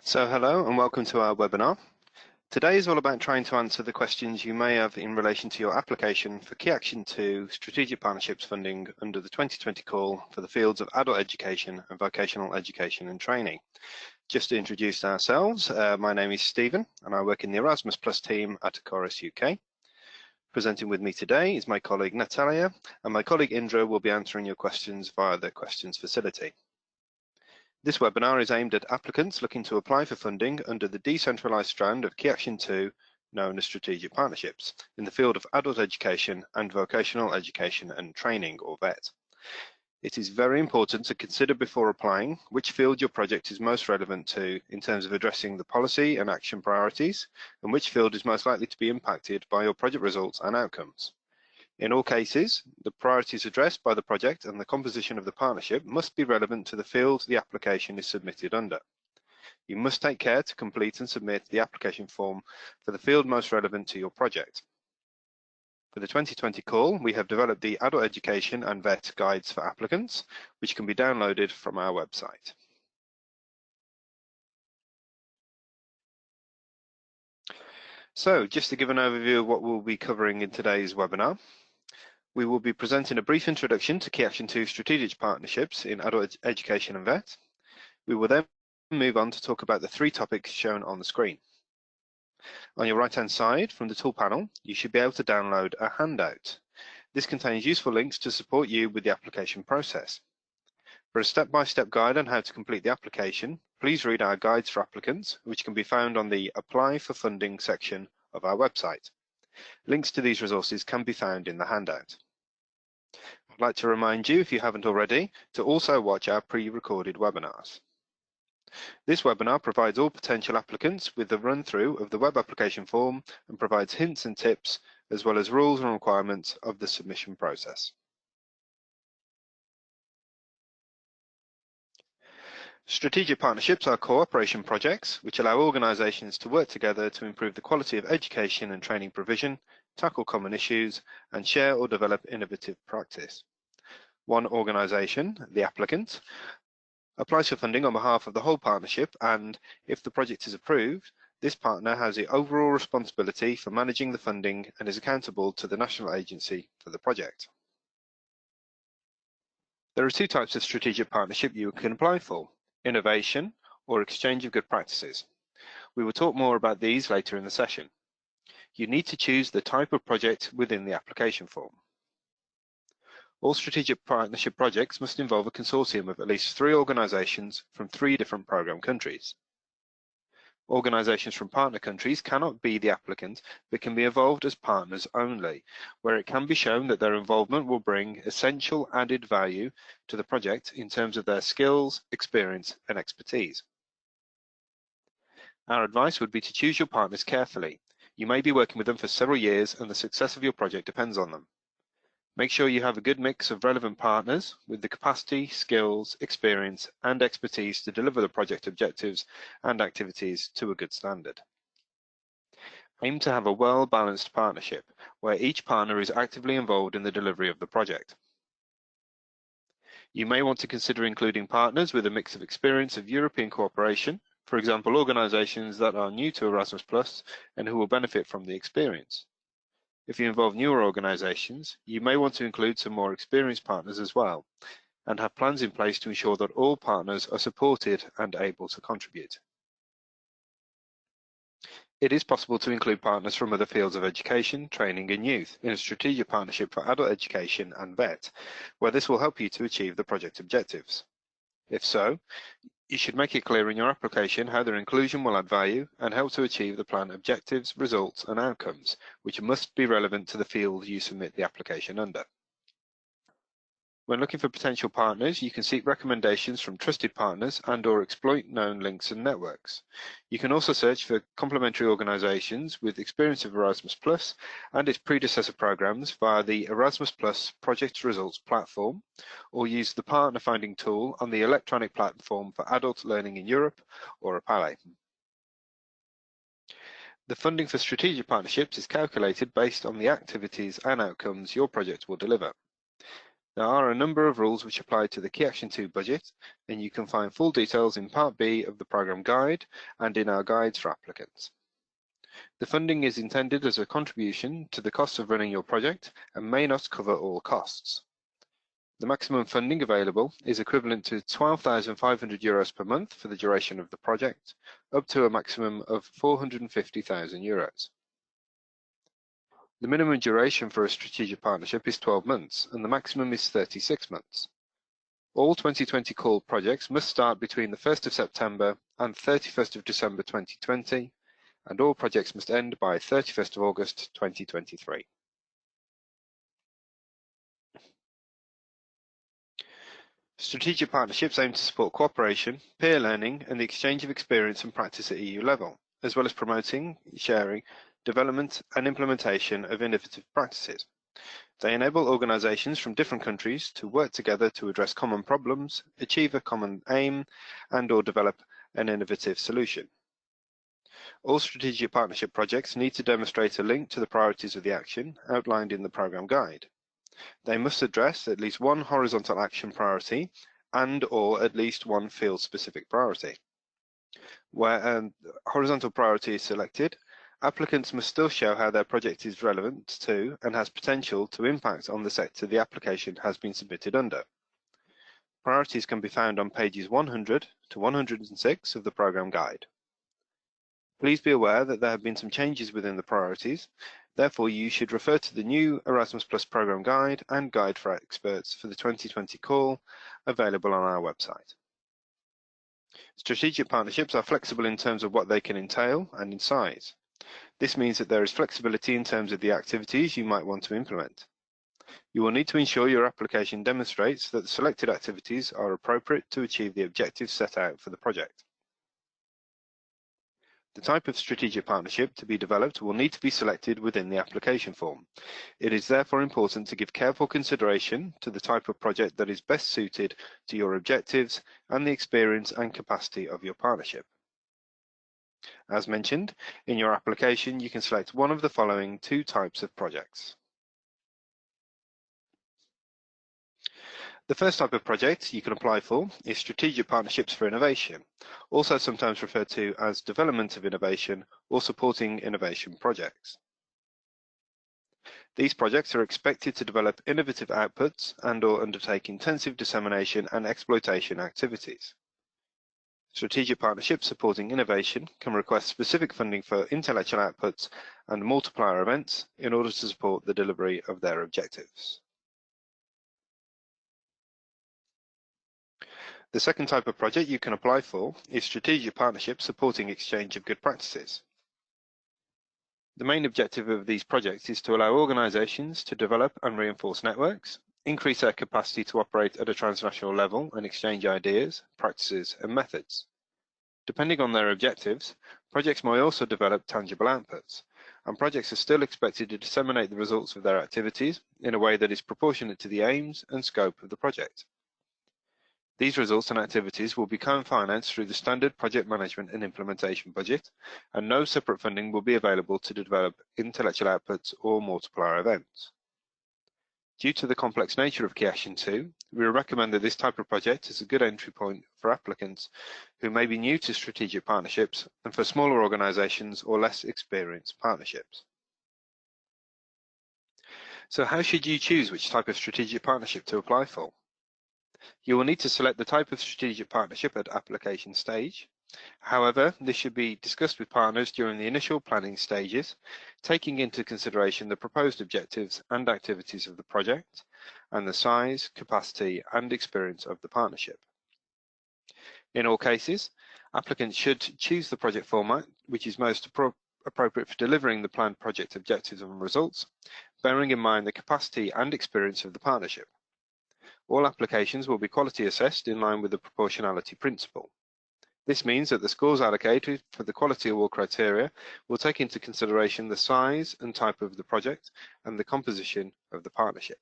So hello and welcome to our webinar. Today is all about trying to answer the questions you may have in relation to your application for Key Action 2 Strategic Partnerships funding under the 2020 call for the fields of adult education and vocational education and training. Just to introduce ourselves, my name is Stephen and I work in the Erasmus Plus team at Chorus UK. Presenting with me today is my colleague Natalia, and my colleague Indra will be answering your questions via the questions facility. This webinar is aimed at applicants looking to apply for funding under the decentralised strand of Key Action 2, known as Strategic Partnerships, in the field of adult education and vocational education and training, or VET. It is very important to consider before applying which field your project is most relevant to in terms of addressing the policy and action priorities, and which field is most likely to be impacted by your project results and outcomes. In all cases, the priorities addressed by the project and the composition of the partnership must be relevant to the field the application is submitted under. You must take care to complete and submit the application form for the field most relevant to your project. For the 2020 call, we have developed the Adult Education and VET Guides for applicants, which can be downloaded from our website. So, just to give an overview of what we'll be covering in today's webinar, we will be presenting a brief introduction to Key Action 2 Strategic Partnerships in Adult Education and VET. We will then move on to talk about the three topics shown on the screen. On your right-hand side from the tool panel, you should be able to download a handout. This contains useful links to support you with the application process. For a step-by-step guide on how to complete the application, please read our guides for applicants, which can be found on the Apply for Funding section of our website. Links to these resources can be found in the handout. I'd like to remind you, if you haven't already, to also watch our pre-recorded webinars. This webinar provides all potential applicants with a run-through of the web application form and provides hints and tips, as well as rules and requirements of the submission process. Strategic partnerships are cooperation projects which allow organisations to work together to improve the quality of education and training provision, tackle common issues, and share or develop innovative practice. One organisation, the applicant, applies for funding on behalf of the whole partnership, and if the project is approved, this partner has the overall responsibility for managing the funding and is accountable to the national agency for the project. There are two types of strategic partnership you can apply for: innovation or exchange of good practices. We will talk more about these later in the session. You need to choose the type of project within the application form. All strategic partnership projects must involve a consortium of at least 3 organisations from 3 different programme countries. Organisations from partner countries cannot be the applicant, but can be involved as partners only, where it can be shown that their involvement will bring essential added value to the project in terms of their skills, experience and expertise. Our advice would be to choose your partners carefully. You may be working with them for several years and the success of your project depends on them. Make sure you have a good mix of relevant partners with the capacity, skills, experience and expertise to deliver the project objectives and activities to a good standard. Aim to have a well-balanced partnership where each partner is actively involved in the delivery of the project. You may want to consider including partners with a mix of experience of European cooperation, for example, organisations that are new to Erasmus Plus and who will benefit from the experience. If you involve newer organisations, you may want to include some more experienced partners as well, and have plans in place to ensure that all partners are supported and able to contribute. It is possible to include partners from other fields of education, training and youth in a strategic partnership for adult education and VET, where this will help you to achieve the project objectives. If so, you should make it clear in your application how their inclusion will add value and help to achieve the plan objectives, results and outcomes, which must be relevant to the field you submit the application under. When looking for potential partners, you can seek recommendations from trusted partners and/or exploit known links and networks. You can also search for complementary organisations with experience of Erasmus Plus and its predecessor programmes via the Erasmus Plus Project Results platform, or use the partner finding tool on the electronic platform for adult learning in Europe, or APALE. The funding for strategic partnerships is calculated based on the activities and outcomes your project will deliver. There are a number of rules which apply to the Key Action 2 budget, and you can find full details in Part B of the programme guide and in our guides for applicants. The funding is intended as a contribution to the cost of running your project and may not cover all costs. The maximum funding available is equivalent to €12,500 per month for the duration of the project, up to a maximum of €450,000. The minimum duration for a strategic partnership is 12 months, and the maximum is 36 months. All 2020 call projects must start between the 1st of September and 31st of December 2020, and all projects must end by 31st of August 2023. Strategic partnerships aim to support cooperation, peer learning, and the exchange of experience and practice at EU level, as well as promoting, sharing, development, and implementation of innovative practices. They enable organisations from different countries to work together to address common problems, achieve a common aim, and/or develop an innovative solution. All strategic partnership projects need to demonstrate a link to the priorities of the action outlined in the programme guide. They must address at least one horizontal action priority and/or at least one field-specific priority. Where a horizontal priority is selected, applicants must still show how their project is relevant to and has potential to impact on the sector the application has been submitted under. Priorities can be found on pages 100 to 106 of the programme guide. Please be aware that there have been some changes within the priorities. Therefore, you should refer to the new Erasmus Plus programme guide and guide for experts for the 2020 call available on our website. Strategic partnerships are flexible in terms of what they can entail and in size. This means that there is flexibility in terms of the activities you might want to implement. You will need to ensure your application demonstrates that the selected activities are appropriate to achieve the objectives set out for the project. The type of strategic partnership to be developed will need to be selected within the application form. It is therefore important to give careful consideration to the type of project that is best suited to your objectives and the experience and capacity of your partnership. As mentioned, in your application you can select one of the following two types of projects. The first type of project you can apply for is Strategic Partnerships for Innovation, also sometimes referred to as Development of Innovation or Supporting Innovation Projects. These projects are expected to develop innovative outputs and/or undertake intensive dissemination and exploitation activities. Strategic partnerships supporting innovation can request specific funding for intellectual outputs and multiplier events in order to support the delivery of their objectives. The second type of project you can apply for is strategic partnerships supporting exchange of good practices. The main objective of these projects is to allow organisations to develop and reinforce networks, increase their capacity to operate at a transnational level and exchange ideas, practices and methods. Depending on their objectives, projects may also develop tangible outputs, and projects are still expected to disseminate the results of their activities in a way that is proportionate to the aims and scope of the project. These results and activities will be co-financed through the standard project management and implementation budget, and no separate funding will be available to develop intellectual outputs or multiplier events. Due to the complex nature of Key Action 2, we recommend that this type of project is a good entry point for applicants who may be new to strategic partnerships and for smaller organisations or less experienced partnerships. So how should you choose which type of strategic partnership to apply for? You will need to select the type of strategic partnership at application stage. However, this should be discussed with partners during the initial planning stages, taking into consideration the proposed objectives and activities of the project, and the size, capacity, and experience of the partnership. In all cases, applicants should choose the project format which is most appropriate for delivering the planned project objectives and results, bearing in mind the capacity and experience of the partnership. All applications will be quality assessed in line with the proportionality principle. This means that the scores allocated for the quality award criteria will take into consideration the size and type of the project and the composition of the partnership.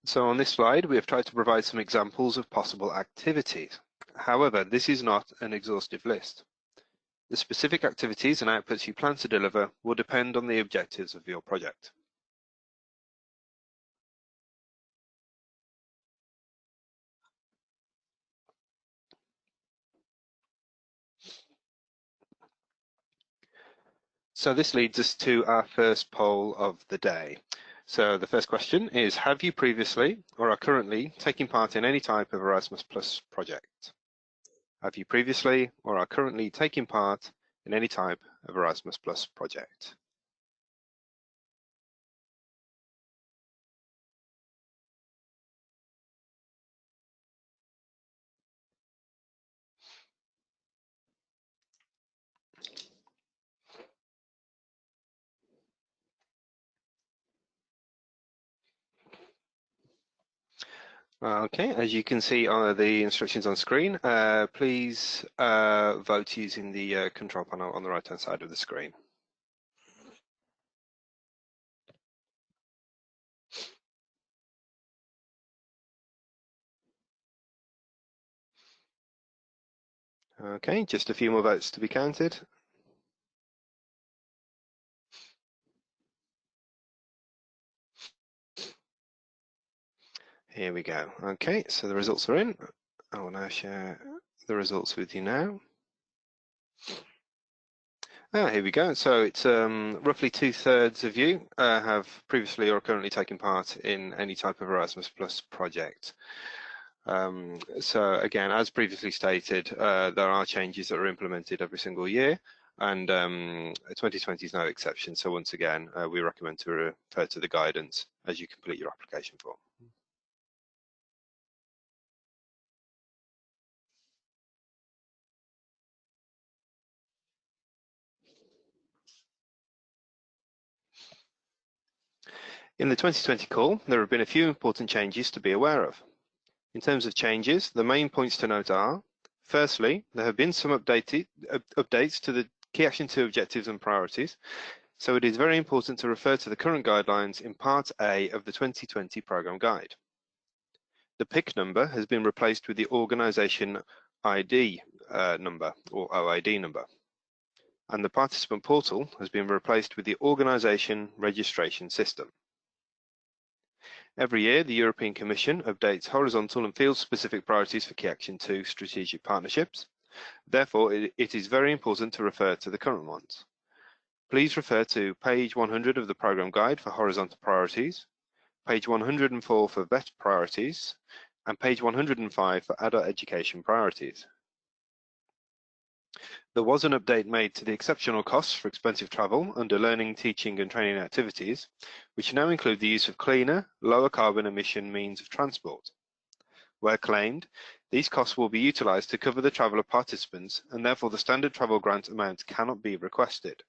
So on this slide, we have tried to provide some examples of possible activities. However, this is not an exhaustive list. The specific activities and outputs you plan to deliver will depend on the objectives of your project. So this leads us to our first poll of the day. So the first question is, have you previously or are currently taking part in any type of Erasmus Plus project? Have you previously or are currently taking part in any type of Erasmus Plus project? Okay, as you can see on the instructions on screen, please vote using the control panel on the right-hand side of the screen. Okay, just a few more votes to be counted. Here we go. Okay, so the results are in. I will now share the results with you now. Here we go. So it's roughly 2/3 of you have previously or currently taken part in any type of Erasmus Plus project. So again, as previously stated, there are changes that are implemented every single year, and 2020 is no exception. So once again, we recommend to refer to the guidance as you complete your application form. In the 2020 call, there have been a few important changes to be aware of. In terms of changes, the main points to note are, firstly, there have been some updates to the Key Action 2 objectives and priorities, so it is very important to refer to the current guidelines in Part A of the 2020 Programme Guide. The PIC number has been replaced with the Organisation ID number, or OID number, and the Participant Portal has been replaced with the Organisation Registration System. Every year, the European Commission updates horizontal and field-specific priorities for Key Action 2 Strategic Partnerships. Therefore, it is very important to refer to the current ones. Please refer to page 100 of the Programme Guide for horizontal priorities, page 104 for VET priorities, and page 105 for adult education priorities. There was an update made to the exceptional costs for expensive travel under learning, teaching and training activities, which now include the use of cleaner, lower carbon emission means of transport. Where claimed, these costs will be utilised to cover the travel of participants, and therefore the standard travel grant amount cannot be requested.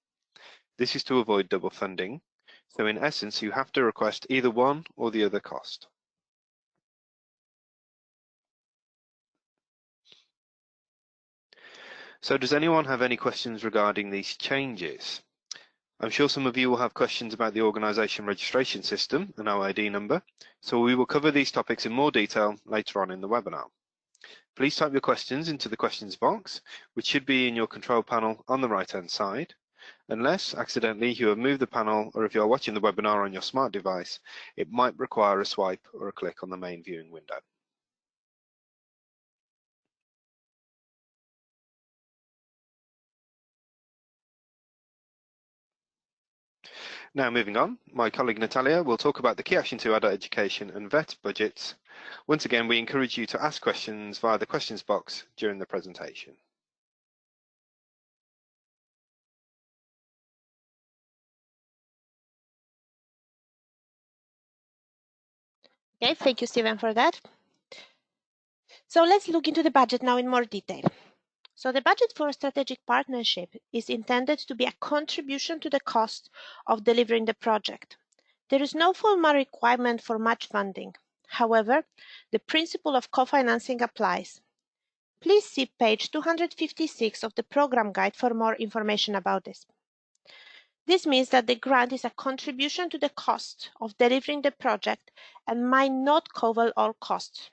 This is to avoid double funding, so in essence you have to request either one or the other cost. So does anyone have any questions regarding these changes? I'm sure some of you will have questions about the organisation registration system and OID number, so we will cover these topics in more detail later on in the webinar. Please type your questions into the questions box, which should be in your control panel on the right-hand side. Unless accidentally you have moved the panel, or if you are watching the webinar on your smart device, it might require a swipe or a click on the main viewing window. Now moving on, my colleague Natalia will talk about the Key Action 2 adult education and VET budgets. Once again, we encourage you to ask questions via the questions box during the presentation. Okay, thank you, Stephen, for that. So let's look into the budget now in more detail. So the budget for a strategic partnership is intended to be a contribution to the cost of delivering the project. There is no formal requirement for match funding. However, the principle of co-financing applies. Please see page 256 of the program guide for more information about this. This means that the grant is a contribution to the cost of delivering the project and might not cover all costs.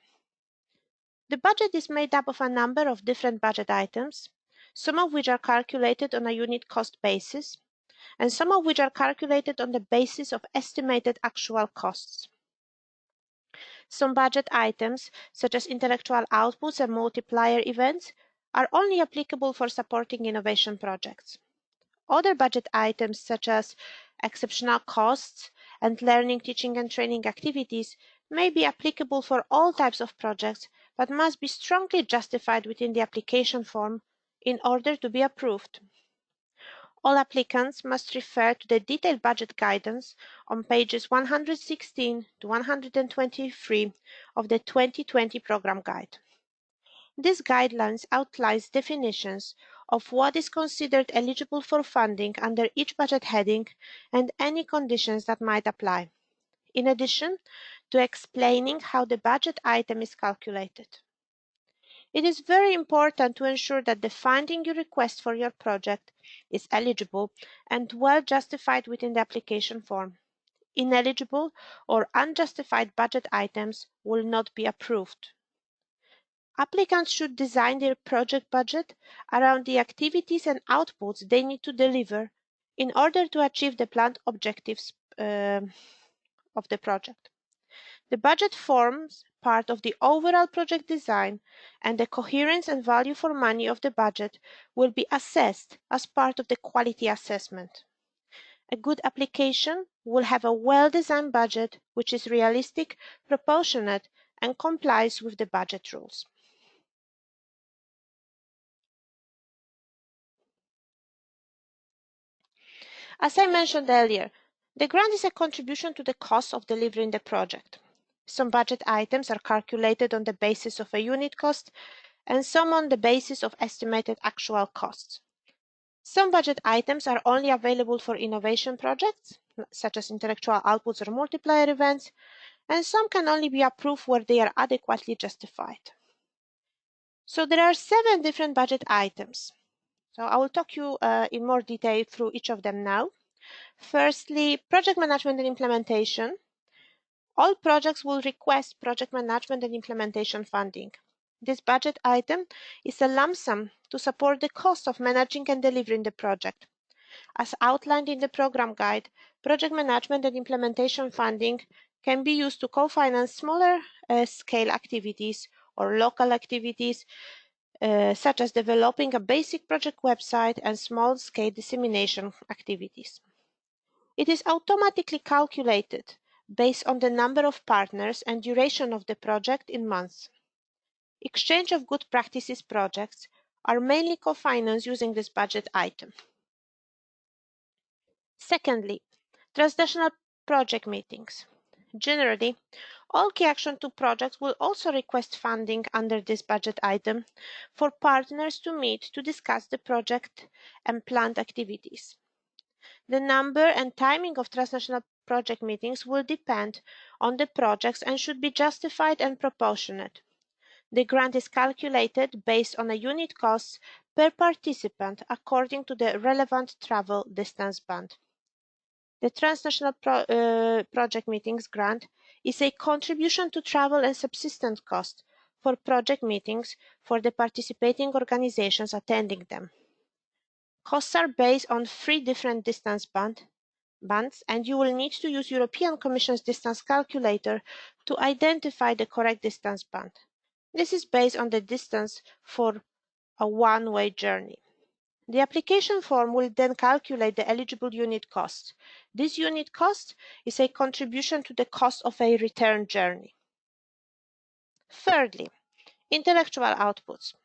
The budget is made up of a number of different budget items, some of which are calculated on a unit cost basis, and some of which are calculated on the basis of estimated actual costs. Some budget items, such as intellectual outputs and multiplier events, are only applicable for supporting innovation projects. Other budget items, such as exceptional costs and learning, teaching, and training activities, may be applicable for all types of projects, but must be strongly justified within the application form in order to be approved. All applicants must refer to the detailed budget guidance on pages 116 to 123 of the 2020 Program Guide. This guidelines outlines definitions of what is considered eligible for funding under each budget heading and any conditions that might apply, in addition to explaining how the budget item is calculated. It is very important to ensure that the funding you request for your project is eligible and well justified within the application form. Ineligible or unjustified budget items will not be approved. Applicants should design their project budget around the activities and outputs they need to deliver in order to achieve the planned objectives of the project. The budget forms part of the overall project design, and the coherence and value for money of the budget will be assessed as part of the quality assessment. A good application will have a well-designed budget which is realistic, proportionate, and complies with the budget rules. As I mentioned earlier, the grant is a contribution to the cost of delivering the project. Some budget items are calculated on the basis of a unit cost and some on the basis of estimated actual costs. Some budget items are only available for innovation projects, such as intellectual outputs or multiplier events, and some can only be approved where they are adequately justified. So there are 7 different budget items. So I will talk you in more detail through each of them now. Firstly, project management and implementation. All projects will request project management and implementation funding. This budget item is a lump sum to support the cost of managing and delivering the project. As outlined in the program guide, project management and implementation funding can be used to co-finance smaller scale activities or local activities, such as developing a basic project website and small-scale dissemination activities. It is automatically calculated based on the number of partners and duration of the project in months. Exchange of good practices projects are mainly co-financed using this budget item. Secondly, transnational project meetings. Generally, all Key Action 2 projects will also request funding under this budget item for partners to meet to discuss the project and planned activities. The number and timing of transnational project meetings will depend on the projects and should be justified and proportionate. The grant is calculated based on a unit cost per participant according to the relevant travel distance band. The Transnational Project Meetings Grant is a contribution to travel and subsistence costs for project meetings for the participating organizations attending them. Costs are based on 3 different distance bands, and you will need to use European Commission's distance calculator to identify the correct distance band. This is based on the distance for a one-way journey. The application form will then calculate the eligible unit cost. This unit cost is a contribution to the cost of a return journey. Thirdly, intellectual outputs.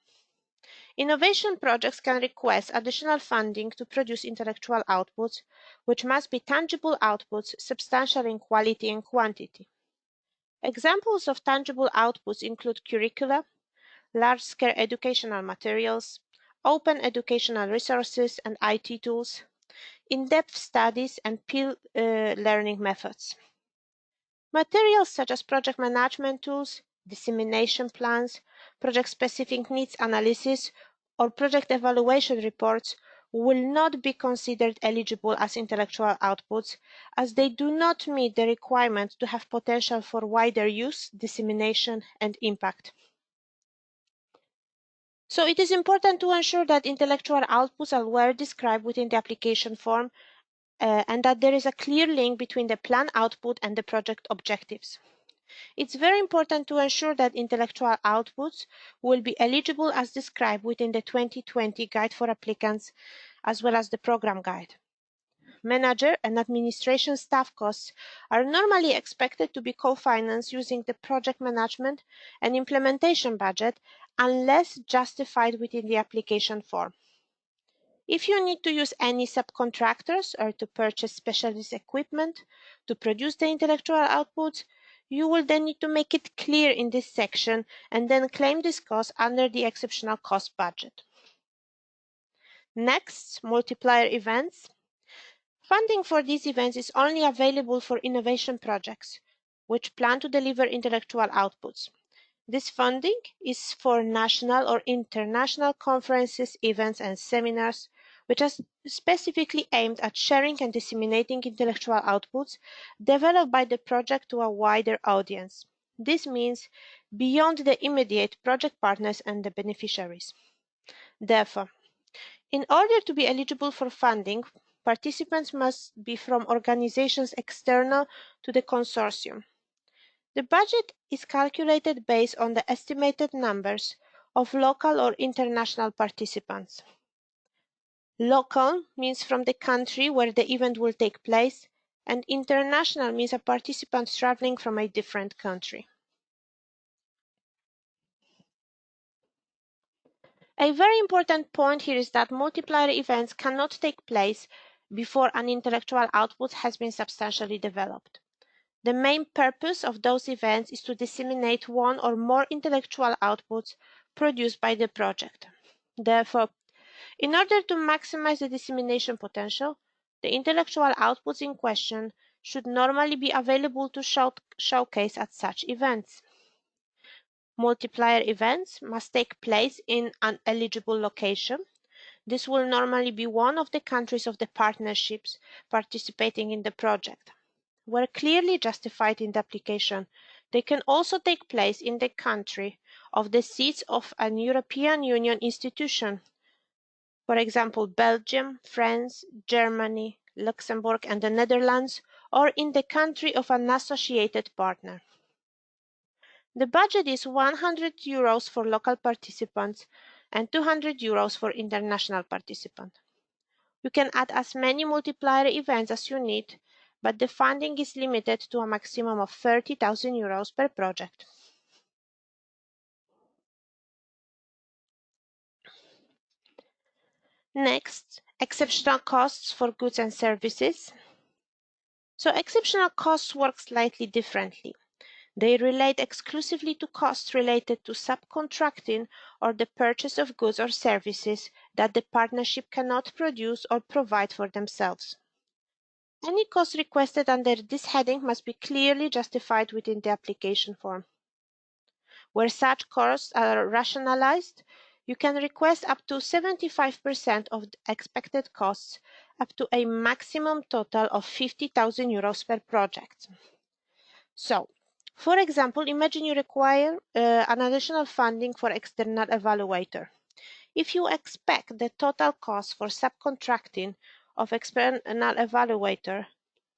Innovation projects can request additional funding to produce intellectual outputs, which must be tangible outputs, substantial in quality and quantity. Examples of tangible outputs include curricula, large-scale educational materials, open educational resources and IT tools, in-depth studies and peer learning methods. Materials such as project management tools, dissemination plans, project-specific needs analysis, or project evaluation reports will not be considered eligible as intellectual outputs, as they do not meet the requirement to have potential for wider use, dissemination, and impact. So it is important to ensure that intellectual outputs are well described within the application form and that there is a clear link between the plan output and the project objectives. It's very important to ensure that intellectual outputs will be eligible as described within the 2020 Guide for Applicants as well as the Program Guide. Manager and administration staff costs are normally expected to be co-financed using the project management and implementation budget unless justified within the application form. If you need to use any subcontractors or to purchase specialist equipment to produce the intellectual outputs, you will then need to make it clear in this section and then claim this cost under the exceptional cost budget. Next, multiplier events. Funding for these events is only available for innovation projects, which plan to deliver intellectual outputs. This funding is for national or international conferences, events, and seminars, which are specifically aimed at sharing and disseminating intellectual outputs developed by the project to a wider audience. This means beyond the immediate project partners and the beneficiaries. Therefore, in order to be eligible for funding, participants must be from organizations external to the consortium. The budget is calculated based on the estimated numbers of local or international participants. Local means from the country where the event will take place, and international means a participant traveling from a different country. A very important point here is that multiplier events cannot take place before an intellectual output has been substantially developed. The main purpose of those events is to disseminate one or more intellectual outputs produced by the project. Therefore, in order to maximize the dissemination potential, the intellectual outputs in question should normally be available to showcase at such events. Multiplier events must take place in an eligible location. This will normally be one of the countries of the partnerships participating in the project. Where clearly justified in the application, they can also take place in the country of the seats of an European Union institution, for example, Belgium, France, Germany, Luxembourg, and the Netherlands, or in the country of an associated partner. The budget is €100 for local participants and €200 for international participants. You can add as many multiplier events as you need, but the funding is limited to a maximum of €30,000 per project. Next, exceptional costs for goods and services. So exceptional costs work slightly differently. They relate exclusively to costs related to subcontracting or the purchase of goods or services that the partnership cannot produce or provide for themselves. Any cost requested under this heading must be clearly justified within the application form. Where such costs are rationalized, you can request up to 75% of the expected costs, up to a maximum total of €50,000 per project. So, for example, imagine you require an additional funding for external evaluator. If you expect the total cost for subcontracting of external evaluator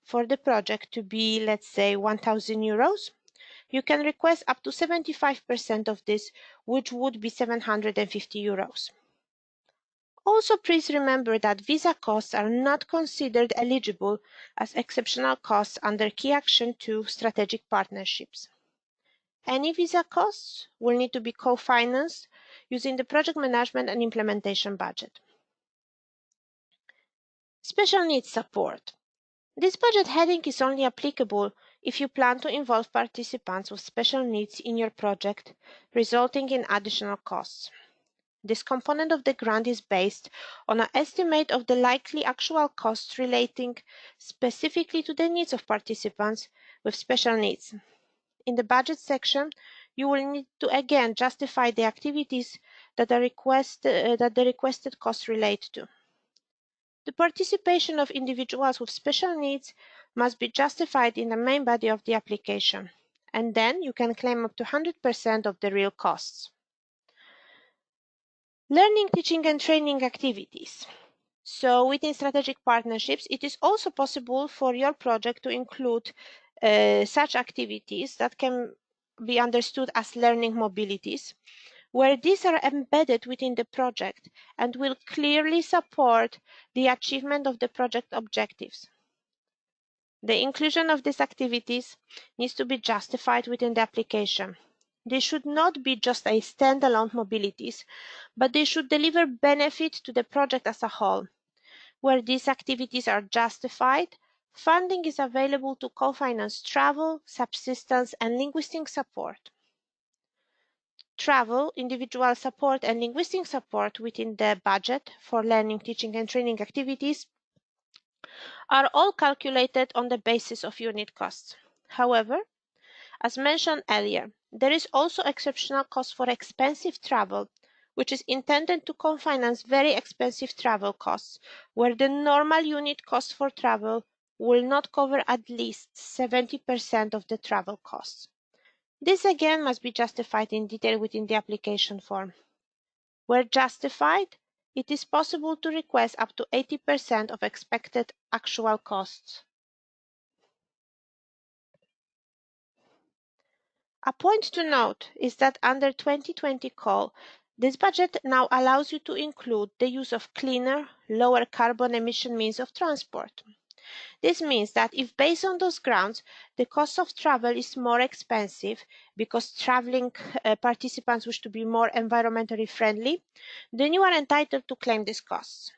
for the project to be, let's say, €1,000, you can request up to 75% of this, which would be €750. Also, please remember that visa costs are not considered eligible as exceptional costs under Key Action 2 Strategic Partnerships. Any visa costs will need to be co-financed using the project management and implementation budget. Special needs support. This budget heading is only applicable if you plan to involve participants with special needs in your project, resulting in additional costs. This component of the grant is based on an estimate of the likely actual costs relating specifically to the needs of participants with special needs. In the budget section, you will need to again justify the activities that the requested costs relate to. The participation of individuals with special needs must be justified in the main body of the application, and then you can claim up to 100% of the real costs. Learning, teaching and training activities. So within strategic partnerships, it is also possible for your project to include such activities that can be understood as learning mobilities, where these are embedded within the project and will clearly support the achievement of the project objectives. The inclusion of these activities needs to be justified within the application. They should not be just a standalone mobilities, but they should deliver benefit to the project as a whole. Where these activities are justified, funding is available to co-finance travel, subsistence, and linguistic support. Travel, individual support, and linguistic support within the budget for learning, teaching, and training activities are all calculated on the basis of unit costs. However, as mentioned earlier, there is also exceptional cost for expensive travel, which is intended to co-finance very expensive travel costs, where the normal unit cost for travel will not cover at least 70% of the travel costs. This again must be justified in detail within the application form. Where justified, it is possible to request up to 80% of expected actual costs. A point to note is that under 2020 call, this budget now allows you to include the use of cleaner, lower carbon emission means of transport. This means that if based on those grounds, the cost of travel is more expensive because traveling participants wish to be more environmentally friendly, then you are entitled to claim these costs.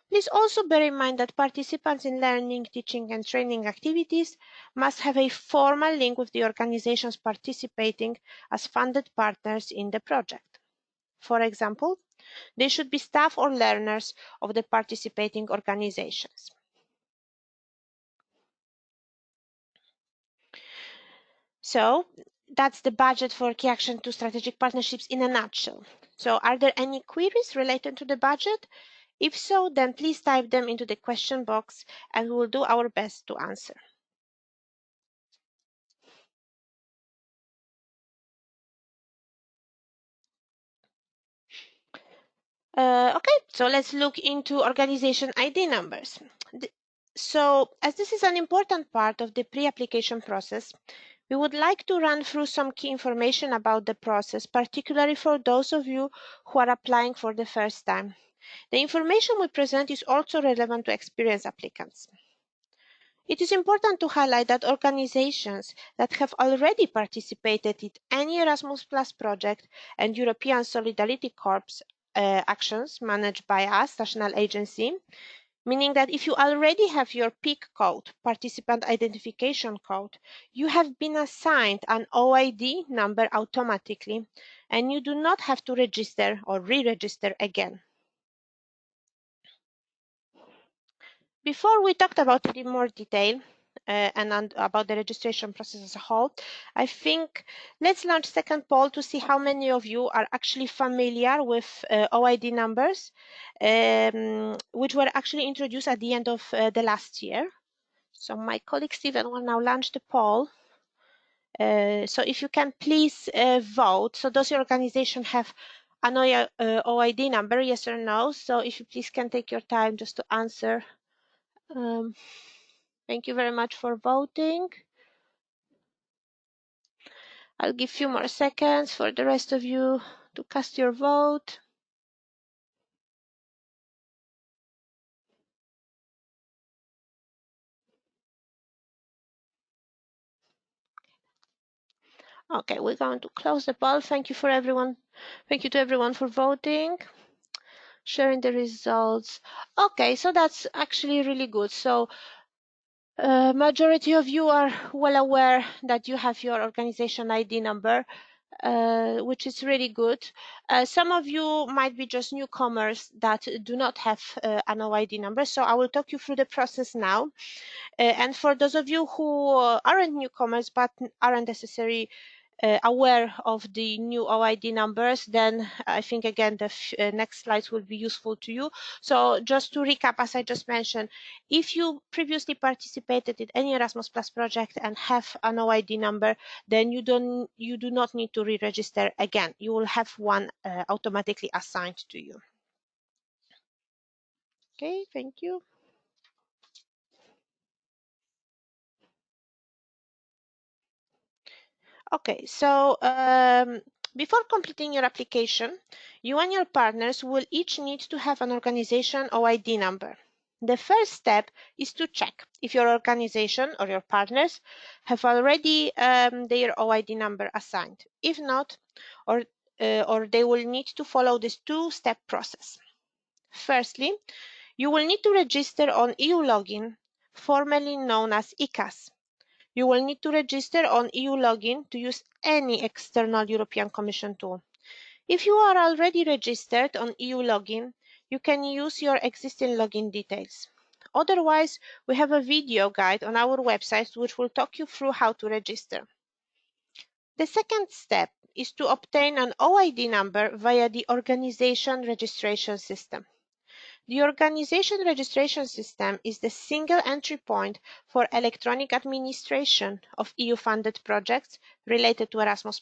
Please also bear in mind that participants in learning, teaching and training activities must have a formal link with the organizations participating as funded partners in the project. For example, they should be staff or learners of the participating organizations. So that's the budget for Key Action 2 Strategic Partnerships in a nutshell. So are there any queries related to the budget? If so, then please type them into the question box and we will do our best to answer. Okay, so let's look into organization ID numbers. So as this is an important part of the pre-application process, we would like to run through some key information about the process, particularly for those of you who are applying for the first time. The information we present is also relevant to experienced applicants. It is important to highlight that organizations that have already participated in any Erasmus Plus project and European Solidarity Corps actions managed by us, national agency, meaning that if you already have your PIC code, participant identification code, you have been assigned an OID number automatically and you do not have to register or re-register again. Before we talked about it in more detail and about the registration process as a whole, I think let's launch second poll to see how many of you are actually familiar with OID numbers, which were actually introduced at the end of the last year. So my colleague Stephen will now launch the poll. So if you can please vote. So does your organization have an OID number, yes or no? So if you please can take your time just to answer. Thank you very much for voting. I'll give a few more seconds for the rest of you to cast your vote. Okay, we're going to close the poll. Thank you for everyone. Thank you to everyone for voting, sharing the results. Okay, so that's actually really good. So majority of you are well aware that you have your organization ID number, which is really good. Some of you might be just newcomers that do not have an OID number, so I will talk you through the process now. And for those of you who aren't newcomers but aren't necessarily aware of the new OID numbers, then I think again the next slides will be useful to you. So just to recap, as I just mentioned, if you previously participated in any Erasmus Plus project and have an OID number, then you do not need to re-register again. You will have one automatically assigned to you. Okay, thank you. Okay, so before completing your application, you and your partners will each need to have an organization OID number. The first step is to check if your organization or your partners have already their OID number assigned. If not, or they will need to follow this two-step process. Firstly, you will need to register on EU Login, formerly known as ECAS. You will need to register on EU Login to use any external European Commission tool. If you are already registered on EU Login, you can use your existing login details. Otherwise, we have a video guide on our website which will talk you through how to register. The second step is to obtain an OID number via the Organization Registration System. The Organization Registration System is the single entry point for electronic administration of EU-funded projects related to Erasmus+.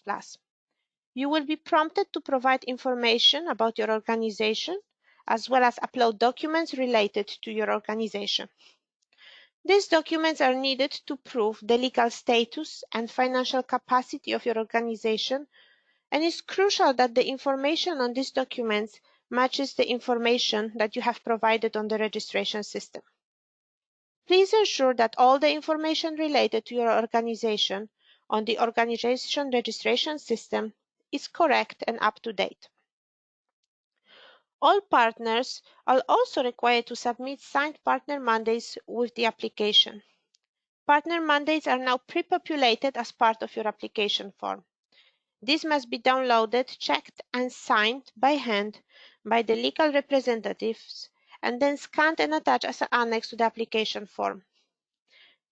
You will be prompted to provide information about your organization, as well as upload documents related to your organization. These documents are needed to prove the legal status and financial capacity of your organization, and it's crucial that the information on these documents matches the information that you have provided on the registration system. Please ensure that all the information related to your organization on the Organization Registration System is correct and up to date. All partners are also required to submit signed partner mandates with the application. Partner mandates are now pre-populated as part of your application form. This must be downloaded, checked, and signed by hand by the legal representatives, and then scanned and attached as an annex to the application form.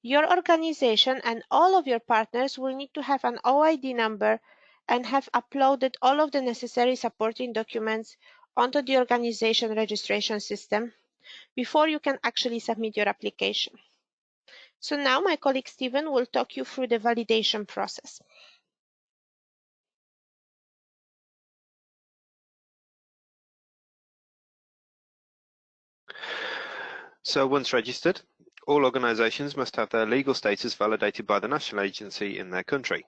Your organization and all of your partners will need to have an OID number and have uploaded all of the necessary supporting documents onto the organization registration system before you can actually submit your application. So now my colleague Stephen will talk you through the validation process. So once registered, all organisations must have their legal status validated by the national agency in their country.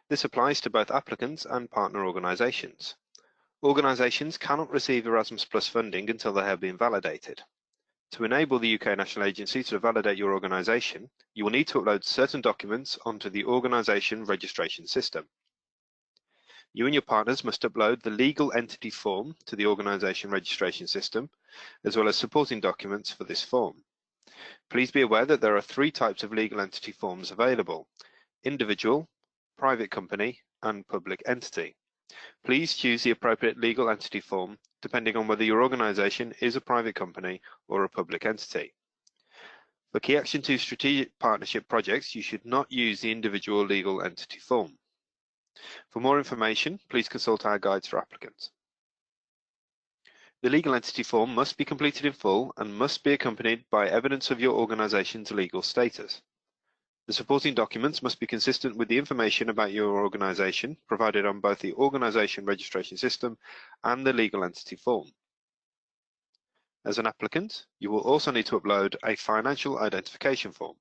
This applies to both applicants and partner organisations. Organisations cannot receive Erasmus Plus funding until they have been validated. To enable the UK National Agency to validate your organisation, you will need to upload certain documents onto the Organisation Registration System. You and your partners must upload the legal entity form to the Organisation Registration System, as well as supporting documents for this form. Please be aware that there are three types of legal entity forms available: individual, private company, and public entity. Please choose the appropriate legal entity form depending on whether your organisation is a private company or a public entity. For Key Action 2 Strategic Partnership projects, you should not use the individual legal entity form. For more information, please consult our guides for applicants. The legal entity form must be completed in full and must be accompanied by evidence of your organisation's legal status. The supporting documents must be consistent with the information about your organisation provided on both the Organisation Registration System and the legal entity form. As an applicant, you will also need to upload a financial identification form.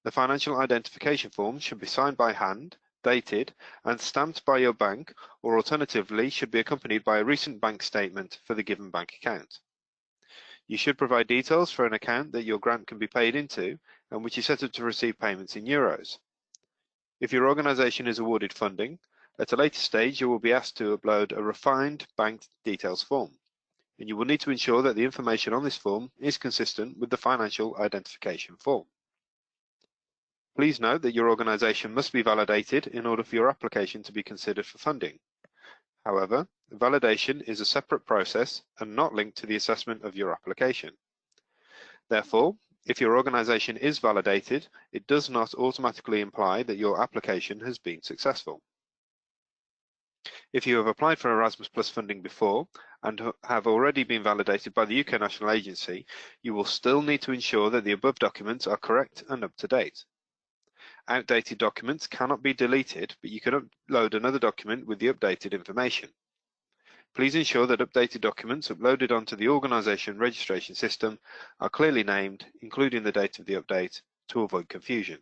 The financial identification form should be signed by hand, dated, and stamped by your bank, or alternatively should be accompanied by a recent bank statement for the given bank account. You should provide details for an account that your grant can be paid into and which is set up to receive payments in euros. If your organisation is awarded funding, at a later stage you will be asked to upload a refined bank details form, and you will need to ensure that the information on this form is consistent with the financial identification form. Please note that your organisation must be validated in order for your application to be considered for funding. However, validation is a separate process and not linked to the assessment of your application. Therefore, if your organisation is validated, it does not automatically imply that your application has been successful. If you have applied for Erasmus Plus funding before and have already been validated by the UK National Agency, you will still need to ensure that the above documents are correct and up to date. Outdated documents cannot be deleted, but you can upload another document with the updated information. Please ensure that updated documents uploaded onto the organisation registration system are clearly named, including the date of the update, to avoid confusion.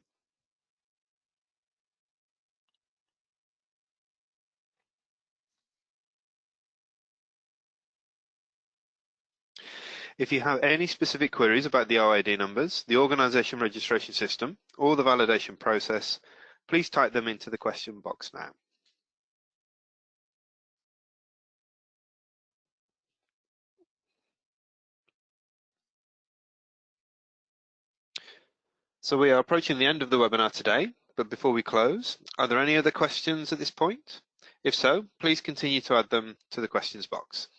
If you have any specific queries about the OID numbers, the organisation registration system, or the validation process, please type them into the question box now. So we are approaching the end of the webinar today, but before we close, are there any other questions at this point? If so, please continue to add them to the questions box.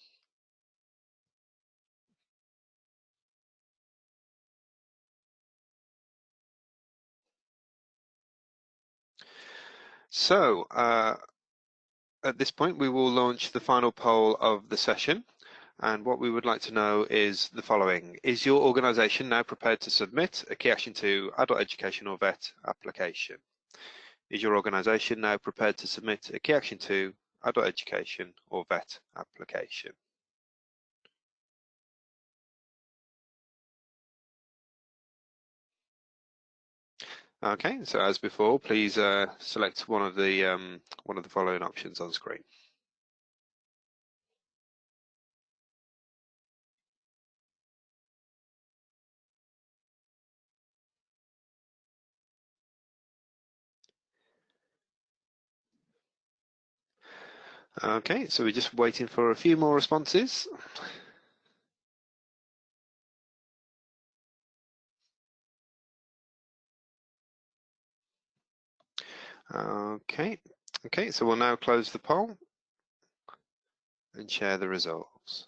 So at this point, we will launch the final poll of the session. And what we would like to know is the following. Is your organisation now prepared to submit a Key Action 2 adult education or VET application? Is your organisation now prepared to submit a Key Action 2 adult education or VET application? Okay, so as before, please select one of the following options on screen. Okay, so we're just waiting for a few more responses. Okay, so we'll now close the poll and share the results.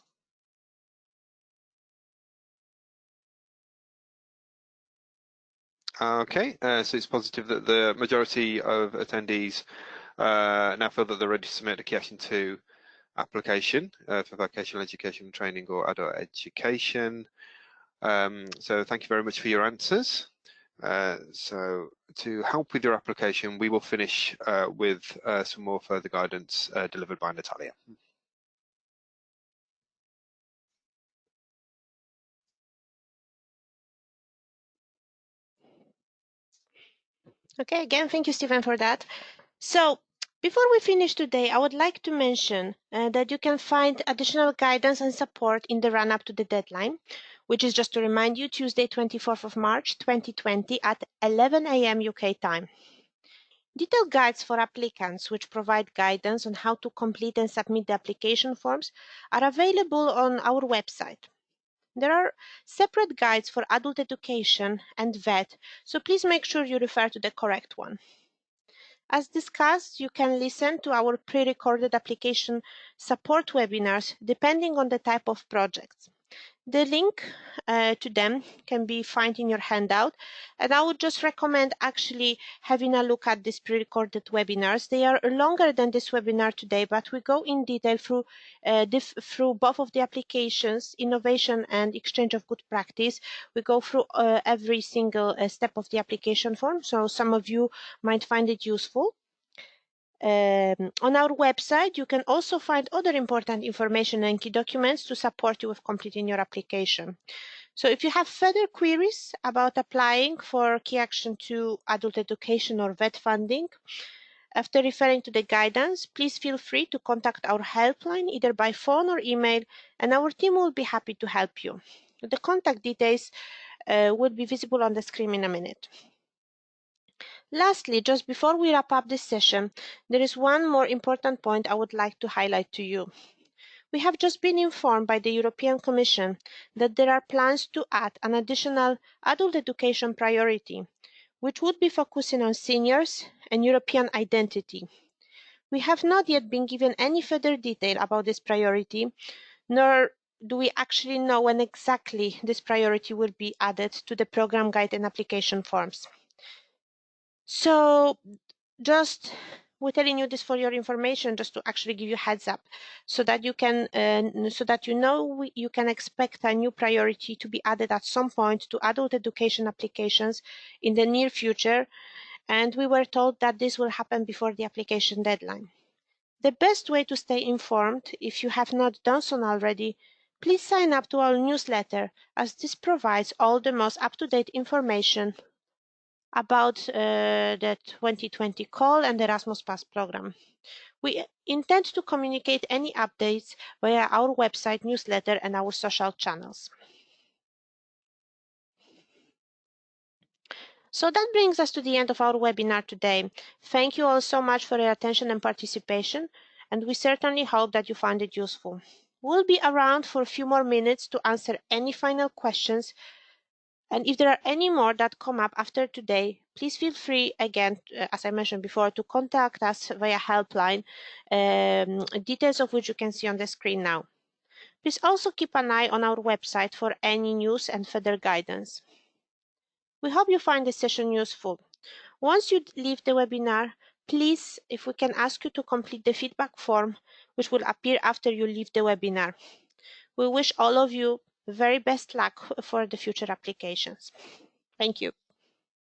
Okay, so it's positive that the majority of attendees now feel that they're ready to submit a Key Action 2 application for vocational education and training or adult education. So thank you very much for your answers. So to help with your application, we will finish with some more further guidance delivered by Natalia. Okay, again, thank you, Stephen, for that. So before we finish today, I would like to mention that you can find additional guidance and support in the run-up to the deadline, which is, just to remind you, Tuesday, 24th of March, 2020 at 11 a.m. UK time. Detailed guides for applicants, which provide guidance on how to complete and submit the application forms, are available on our website. There are separate guides for adult education and VET, so please make sure you refer to the correct one. As discussed, you can listen to our pre-recorded application support webinars depending on the type of projects. The link to them can be found in your handout, and I would just recommend actually having a look at these pre-recorded webinars. They are longer than this webinar today, but we go in detail through both of the applications, innovation and exchange of good practice. We go through every single step of the application form, so some of you might find it useful. On our website, you can also find other important information and key documents to support you with completing your application. So if you have further queries about applying for Key Action 2 adult education or VET funding, after referring to the guidance, please feel free to contact our helpline either by phone or email, and our team will be happy to help you. The contact details will be visible on the screen in a minute. Lastly, just before we wrap up this session, there is one more important point I would like to highlight to you. We have just been informed by the European Commission that there are plans to add an additional adult education priority, which would be focusing on seniors and European identity. We have not yet been given any further detail about this priority, nor do we actually know when exactly this priority will be added to the program guide and application forms? So just we're telling you this for your information, just to actually give you heads up, so that you can you can expect a new priority to be added at some point to adult education applications in the near future, and we were told that this will happen before the application deadline. The best way to stay informed, if you have not done so already, please sign up to our newsletter, as this provides all the most up-to-date information about the 2020 call and the Erasmus Pass program. We intend to communicate any updates via our website, newsletter, and our social channels. So that brings us to the end of our webinar today. Thank you all so much for your attention and participation, and we certainly hope that you found it useful. We'll be around for a few more minutes to answer any final questions, and if there are any more that come up after today, please feel free, again, as I mentioned before, to contact us via helpline, details of which you can see on the screen now. Please also keep an eye on our website for any news and further guidance. We hope you find this session useful. Once you leave the webinar, please, if we can ask you to complete the feedback form, which will appear after you leave the webinar. We wish all of you very best luck for the future applications. Thank you.